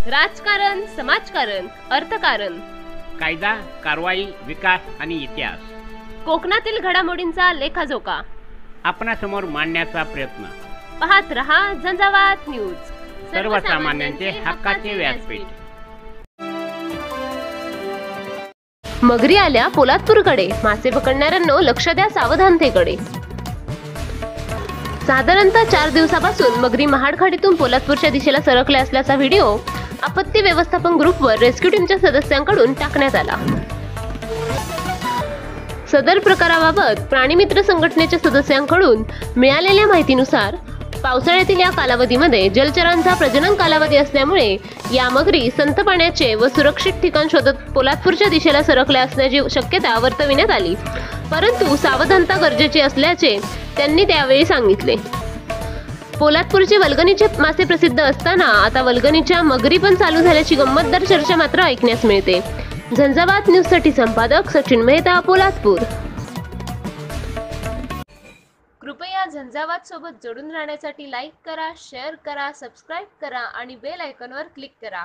राजकारण, समाजकारण, अर्थकारण, कायदा, कारवाई, विकास आणि इतिहास, कोकणातील घडामोडींचा लेखाजोखा आपणासमोर मांडण्याचा प्रयत्न. पाहत रहा झंझावात न्यूज, सर्वसामान्यांचे हक्काचे व्यासपीठ. मगरी आल्या पोलादपूरकडे, मासे पकडणाऱ्यांनो लक्ष द्या सावधानतेकडे. साधारणतः 4 दिवसापासून मगरी महाडखाडीतून पोलादपूरच्या दिशेला सरकल्या असल्याचा व्हिडिओ आपत्ती व्यवस्थापन ग्रुपवर रेस्क्यू टीमच्या सदस्यांकडून टाकण्यात आला. सदर प्रकाराबाबत प्राणीमित्र संघटनेच्या सदस्यांकडून मिळालेल्या माहितीनुसार पावसाळ्यातील या कालावधीमध्ये जलचरांचा प्रजनन कालावधी असल्यामुळे या मगरी संत पाण्याचे व सुरक्षित ठिकाण शोधत पोलादपूरच्या दिशेला सरकल्या असण्याची शक्यता वर्तविण्यात आली, परंतु सावधानता गरजेची असल्याचे त्यांनी त्यावेळी सांगितले. पोलादपूरचे वल्गणीचे मासे प्रसिद्ध असताना आता वल्गणीच्या मगरी पण चालू झाल्याची गंमतदार चर्चा मात्र ऐकण्यास मिळते. झंझावात न्यूजसाठी संपादक सचिन मेहता, पोलादपूर. कृपया झंझावात सोबत जोडून राहण्यासाठी लाईक करा, शेअर करा, सबस्क्राईब करा आणि बेल आयकॉनवर क्लिक करा.